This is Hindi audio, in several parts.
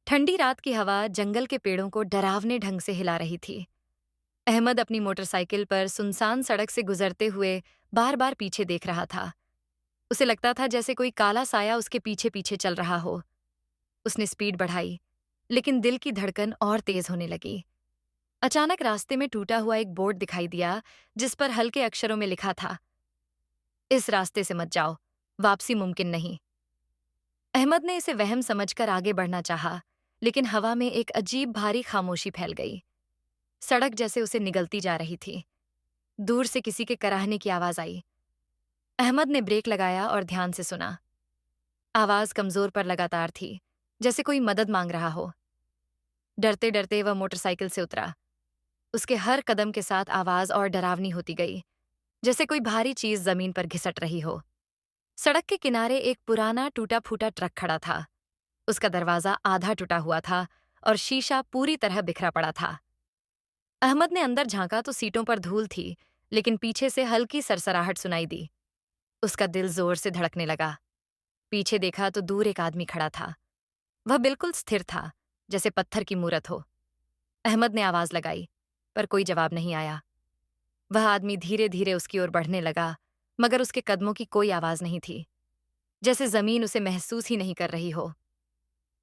ठंडी रात की हवा जंगल के पेड़ों को डरावने ढंग से हिला रही थी। अहमद अपनी मोटरसाइकिल पर सुनसान सड़क से गुजरते हुए बार बार पीछे देख रहा था। उसे लगता था जैसे कोई काला साया उसके पीछे पीछे चल रहा हो। उसने स्पीड बढ़ाई, लेकिन दिल की धड़कन और तेज होने लगी। अचानक रास्ते में टूटा हुआ एक बोर्ड दिखाई दिया, जिस पर हल्के अक्षरों में लिखा था, इस रास्ते से मत जाओ, वापसी मुमकिन नहीं। अहमद ने इसे वहम समझकर आगे बढ़ना चाहा, लेकिन हवा में एक अजीब भारी खामोशी फैल गई। सड़क जैसे उसे निगलती जा रही थी। दूर से किसी के कराहने की आवाज आई। अहमद ने ब्रेक लगाया और ध्यान से सुना। आवाज कमजोर पर लगातार थी, जैसे कोई मदद मांग रहा हो। डरते डरते वह मोटरसाइकिल से उतरा। उसके हर कदम के साथ आवाज और डरावनी होती गई, जैसे कोई भारी चीज जमीन पर घिसट रही हो। सड़क के किनारे एक पुराना टूटा फूटा ट्रक खड़ा था। उसका दरवाजा आधा टूटा हुआ था और शीशा पूरी तरह बिखरा पड़ा था। अहमद ने अंदर झांका तो सीटों पर धूल थी, लेकिन पीछे से हल्की सरसराहट सुनाई दी। उसका दिल जोर से धड़कने लगा। पीछे देखा तो दूर एक आदमी खड़ा था। वह बिल्कुल स्थिर था, जैसे पत्थर की मूरत हो। अहमद ने आवाज लगाई, पर कोई जवाब नहीं आया। वह आदमी धीरे धीरे उसकी ओर बढ़ने लगा, मगर उसके कदमों की कोई आवाज नहीं थी, जैसे जमीन उसे महसूस ही नहीं कर रही हो।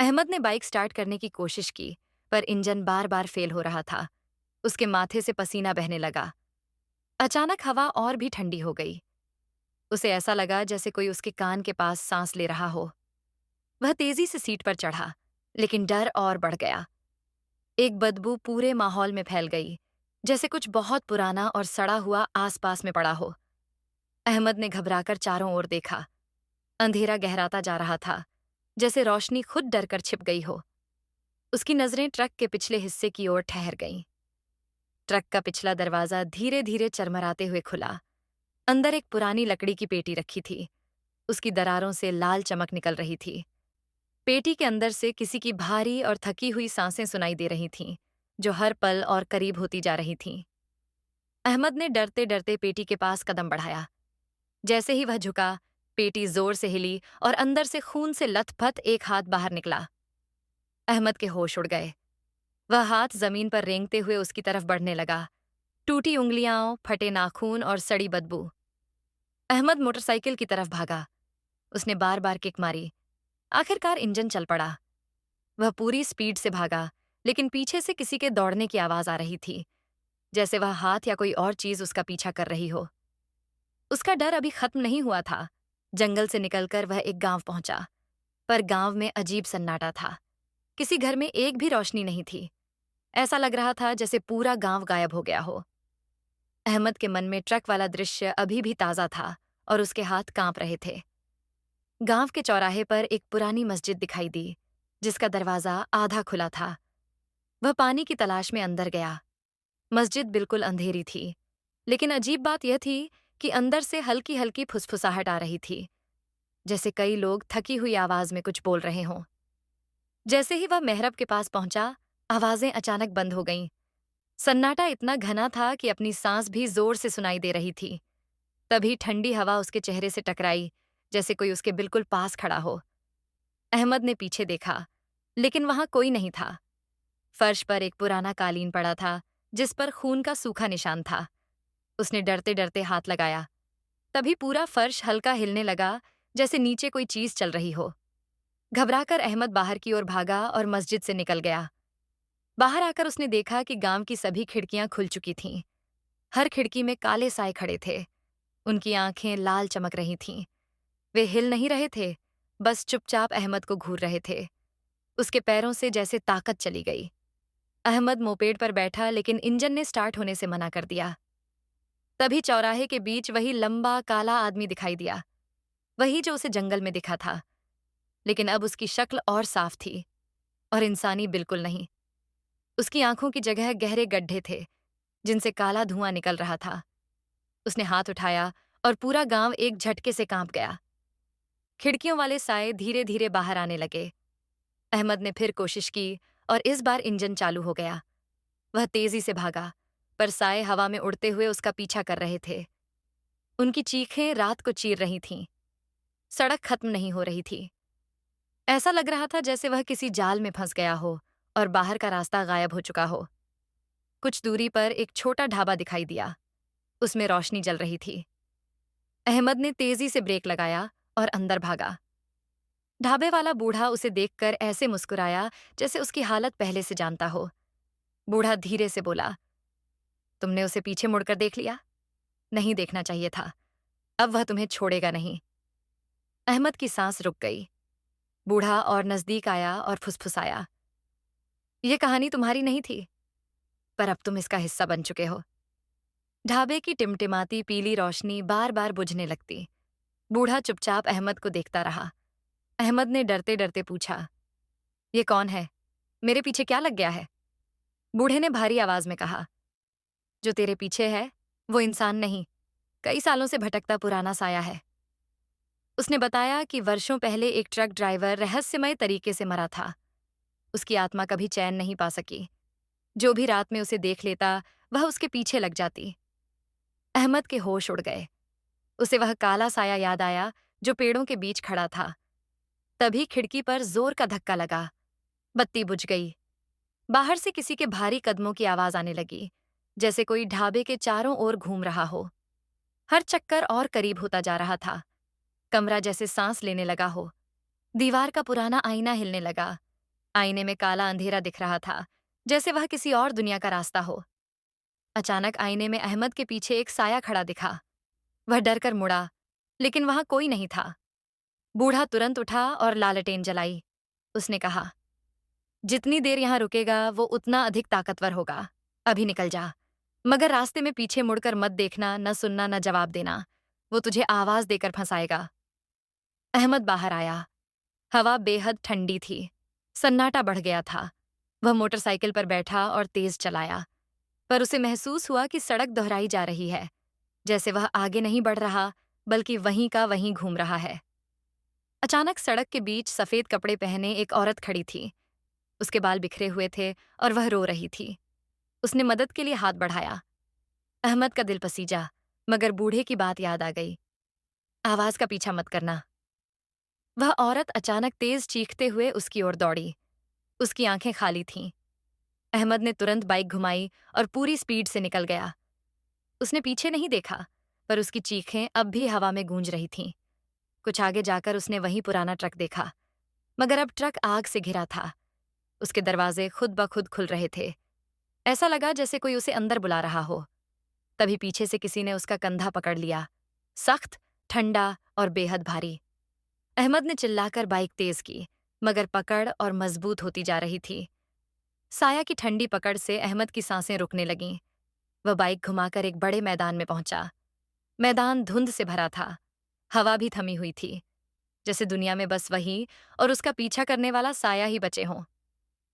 अहमद ने बाइक स्टार्ट करने की कोशिश की, पर इंजन बार बार फेल हो रहा था। उसके माथे से पसीना बहने लगा। अचानक हवा और भी ठंडी हो गई। उसे ऐसा लगा जैसे कोई उसके कान के पास सांस ले रहा हो। वह तेजी से सीट पर चढ़ा, लेकिन डर और बढ़ गया। एक बदबू पूरे माहौल में फैल गई, जैसे कुछ बहुत पुराना और सड़ा हुआ आसपास में पड़ा हो। अहमद ने घबराकर चारों ओर देखा। अंधेरा गहराता जा रहा था, जैसे रोशनी खुद डरकर छिप गई हो। उसकी नजरें ट्रक के पिछले हिस्से की ओर ठहर गईं। ट्रक का पिछला दरवाजा धीरे धीरे चरमराते हुए खुला। अंदर एक पुरानी लकड़ी की पेटी रखी थी। उसकी दरारों से लाल चमक निकल रही थी। पेटी के अंदर से किसी की भारी और थकी हुई सांसें सुनाई दे रही थीं, जो हर पल और करीब होती जा रही थीं। अहमद ने डरते डरते पेटी के पास कदम बढ़ाया। जैसे ही वह झुका, पेटी जोर से हिली और अंदर से खून से लथपथ एक हाथ बाहर निकला। अहमद के होश उड़ गए। वह हाथ जमीन पर रेंगते हुए उसकी तरफ बढ़ने लगा। टूटी उंगलियां, फटे नाखून और सड़ी बदबू। अहमद मोटरसाइकिल की तरफ भागा। उसने बार बार किक मारी। आखिरकार इंजन चल पड़ा। वह पूरी स्पीड से भागा, लेकिन पीछे से किसी के दौड़ने की आवाज आ रही थी, जैसे वह हाथ या कोई और चीज उसका पीछा कर रही हो। उसका डर अभी खत्म नहीं हुआ था। जंगल से निकलकर वह एक गांव पहुंचा, पर गांव में अजीब सन्नाटा था। किसी घर में एक भी रोशनी नहीं थी। ऐसा लग रहा था जैसे पूरा गांव गायब हो गया हो। अहमद के मन में ट्रक वाला दृश्य अभी भी ताजा था और उसके हाथ कांप रहे थे। गांव के चौराहे पर एक पुरानी मस्जिद दिखाई दी, जिसका दरवाजा आधा खुला था। वह पानी की तलाश में अंदर गया। मस्जिद बिल्कुल अंधेरी थी, लेकिन अजीब बात यह थी कि अंदर से हल्की हल्की फुसफुसाहट आ रही थी, जैसे कई लोग थकी हुई आवाज में कुछ बोल रहे हों। जैसे ही वह मेहरब के पास पहुंचा, आवाजें अचानक बंद हो गईं। सन्नाटा इतना घना था कि अपनी सांस भी जोर से सुनाई दे रही थी। तभी ठंडी हवा उसके चेहरे से टकराई, जैसे कोई उसके बिल्कुल पास खड़ा हो। अहमद ने पीछे देखा, लेकिन वहां कोई नहीं था। फर्श पर एक पुराना कालीन पड़ा था, जिस पर खून का सूखा निशान था। उसने डरते डरते हाथ लगाया। तभी पूरा फर्श हल्का हिलने लगा, जैसे नीचे कोई चीज चल रही हो। घबराकर अहमद बाहर की ओर भागा और मस्जिद से निकल गया। बाहर आकर उसने देखा कि गांव की सभी खिड़कियां खुल चुकी थीं। हर खिड़की में काले साए खड़े थे। उनकी आंखें लाल चमक रही थीं। वे हिल नहीं रहे थे, बस चुपचाप अहमद को घूर रहे थे। उसके पैरों से जैसे ताकत चली गई। अहमद मोपेड पर बैठा, लेकिन इंजन ने स्टार्ट होने से मना कर दिया। तभी चौराहे के बीच वही लंबा काला आदमी दिखाई दिया, वही जो उसे जंगल में दिखा था। लेकिन अब उसकी शक्ल और साफ थी, और इंसानी बिल्कुल नहीं। उसकी आंखों की जगह गहरे गड्ढे थे, जिनसे काला धुआं निकल रहा था। उसने हाथ उठाया और पूरा गांव एक झटके से कांप गया। खिड़कियों वाले साए धीरे धीरे बाहर आने लगे। अहमद ने फिर कोशिश की और इस बार इंजन चालू हो गया। वह तेजी से भागा, पर साए हवा में उड़ते हुए उसका पीछा कर रहे थे। उनकी चीखें रात को चीर रही थीं। सड़क खत्म नहीं हो रही थी। ऐसा लग रहा था जैसे वह किसी जाल में फंस गया हो और बाहर का रास्ता गायब हो चुका हो। कुछ दूरी पर एक छोटा ढाबा दिखाई दिया। उसमें रोशनी जल रही थी। अहमद ने तेजी से ब्रेक लगाया और अंदर भागा। ढाबे वाला बूढ़ा उसे देखकर ऐसे मुस्कुराया जैसे उसकी हालत पहले से जानता हो। बूढ़ा धीरे से बोला, तुमने उसे पीछे मुड़कर देख लिया? नहीं देखना चाहिए था। अब वह तुम्हें छोड़ेगा नहीं। अहमद की सांस रुक गई। बूढ़ा और नजदीक आया और फुसफुसाया, ये कहानी तुम्हारी नहीं थी, पर अब तुम इसका हिस्सा बन चुके हो। ढाबे की टिमटिमाती पीली रोशनी बार बार बुझने लगती। बूढ़ा चुपचाप अहमद को देखता रहा। अहमद ने डरते डरते पूछा, ये कौन है? मेरे पीछे क्या लग गया है? बूढ़े ने भारी आवाज में कहा, जो तेरे पीछे है वो इंसान नहीं, कई सालों से भटकता पुराना साया है। उसने बताया कि वर्षों पहले एक ट्रक ड्राइवर रहस्यमय तरीके से मरा था। उसकी आत्मा कभी चैन नहीं पा सकी। जो भी रात में उसे देख लेता वह उसके पीछे लग जाती। अहमद के होश उड़ गए। उसे वह काला साया याद आया जो पेड़ों के बीच खड़ा था। तभी खिड़की पर जोर का धक्का लगा। बत्ती बुझ गई। बाहर से किसी के भारी कदमों की आवाज आने लगी, जैसे कोई ढाबे के चारों ओर घूम रहा हो। हर चक्कर और करीब होता जा रहा था। कमरा जैसे सांस लेने लगा हो। दीवार का पुराना आईना हिलने लगा। आईने में काला अंधेरा दिख रहा था, जैसे वह किसी और दुनिया का रास्ता हो। अचानक आईने में अहमद के पीछे एक साया खड़ा दिखा। वह डर कर मुड़ा, लेकिन वहां कोई नहीं था। बूढ़ा तुरंत उठा और लालटेन जलाई। उसने कहा, जितनी देर यहां रुकेगा वो उतना अधिक ताकतवर होगा। अभी निकल जा, मगर रास्ते में पीछे मुड़कर मत देखना, न सुनना न जवाब देना। वो तुझे आवाज देकर फंसाएगा। अहमद बाहर आया। हवा बेहद ठंडी थी। सन्नाटा बढ़ गया था। वह मोटरसाइकिल पर बैठा और तेज चलाया, पर उसे महसूस हुआ कि सड़क दोहराई जा रही है, जैसे वह आगे नहीं बढ़ रहा, बल्कि वहीं का वहीं घूम रहा है। अचानक सड़क के बीच सफेद कपड़े पहने एक औरत खड़ी थी। उसके बाल बिखरे हुए थे और वह रो रही थी। उसने मदद के लिए हाथ बढ़ाया। अहमद का दिल पसीजा, मगर बूढ़े की बात याद आ गई। आवाज का पीछा मत करना। वह औरत अचानक तेज चीखते हुए उसकी ओर दौड़ी। उसकी आंखें खाली थीं। अहमद ने तुरंत बाइक घुमाई और पूरी स्पीड से निकल गया। उसने पीछे नहीं देखा, पर उसकी चीखें अब भी हवा में गूंज रही थीं। कुछ आगे जाकर उसने वहीं पुराना ट्रक देखा, मगर अब ट्रक आग से घिरा था। उसके दरवाजे खुद ब खुद खुल रहे थे। ऐसा लगा जैसे कोई उसे अंदर बुला रहा हो। तभी पीछे से किसी ने उसका कंधा पकड़ लिया, सख्त, ठंडा और बेहद भारी। अहमद ने चिल्लाकर बाइक तेज की, मगर पकड़ और मजबूत होती जा रही थी। साया की ठंडी पकड़ से अहमद की सांसें रुकने लगीं। वह बाइक घुमाकर एक बड़े मैदान में पहुंचा। मैदान धुंध से भरा था। हवा भी थमी हुई थी, जैसे दुनिया में बस वही और उसका पीछा करने वाला साया ही बचे हों।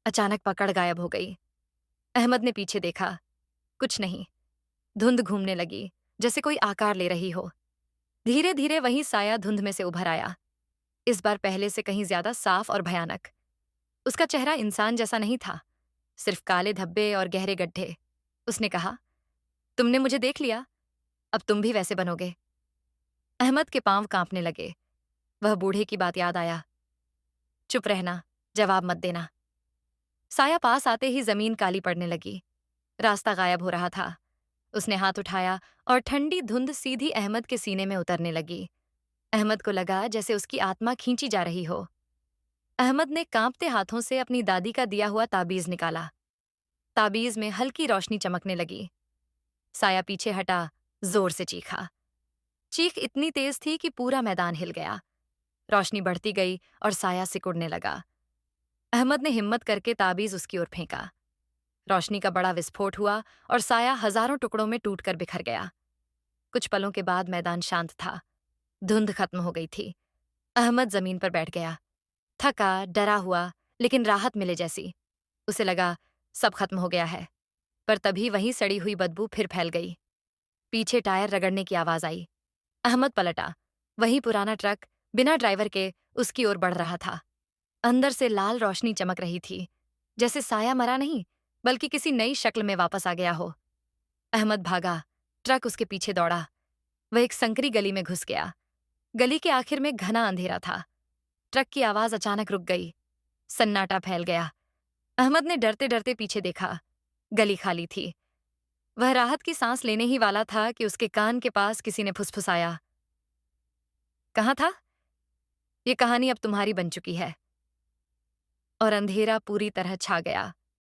अचानक पकड़ गायब हो गई। अहमद ने पीछे देखा। कुछ नहीं। धुंध घूमने लगी, जैसे कोई आकार ले रही हो। धीरे धीरे वही साया धुंध में से उभर आया, इस बार पहले से कहीं ज्यादा साफ और भयानक। उसका चेहरा इंसान जैसा नहीं था, सिर्फ काले धब्बे और गहरे गड्ढे। उसने कहा, तुमने मुझे देख लिया, अब तुम भी वैसे बनोगे। अहमद के पांव कांपने लगे। वह बूढ़े की बात याद आया, चुप रहना, जवाब मत देना। साया पास आते ही जमीन काली पड़ने लगी। रास्ता गायब हो रहा था। उसने हाथ उठाया और ठंडी धुंध सीधी अहमद के सीने में उतरने लगी। अहमद को लगा जैसे उसकी आत्मा खींची जा रही हो। अहमद ने कांपते हाथों से अपनी दादी का दिया हुआ ताबीज निकाला। ताबीज में हल्की रोशनी चमकने लगी। साया पीछे हटा, जोर से चीखा। चीख इतनी तेज थी कि पूरा मैदान हिल गया। रोशनी बढ़ती गई और साया सिकुड़ने लगा। अहमद ने हिम्मत करके ताबीज उसकी ओर फेंका। रोशनी का बड़ा विस्फोट हुआ और साया हजारों टुकड़ों में टूटकर बिखर गया। कुछ पलों के बाद मैदान शांत था। धुंध खत्म हो गई थी। अहमद जमीन पर बैठ गया, थका, डरा हुआ, लेकिन राहत मिले जैसी। उसे लगा सब खत्म हो गया है, पर तभी वही सड़ी हुई बदबू फिर फैल गई। पीछे टायर रगड़ने की आवाज आई। अहमद पलटा। वही पुराना ट्रक बिना ड्राइवर के उसकी ओर बढ़ रहा था। अंदर से लाल रोशनी चमक रही थी, जैसे साया मरा नहीं, बल्कि किसी नई शक्ल में वापस आ गया हो। अहमद भागा। ट्रक उसके पीछे दौड़ा। वह एक संकरी गली में घुस गया। गली के आखिर में घना अंधेरा था। ट्रक की आवाज अचानक रुक गई। सन्नाटा फैल गया। अहमद ने डरते डरते पीछे देखा। गली खाली थी। वह राहत की सांस लेने ही वाला था कि उसके कान के पास किसी ने फुसफुसाया, कहाँ था? ये कहानी अब तुम्हारी बन चुकी है। और अंधेरा पूरी तरह छा गया।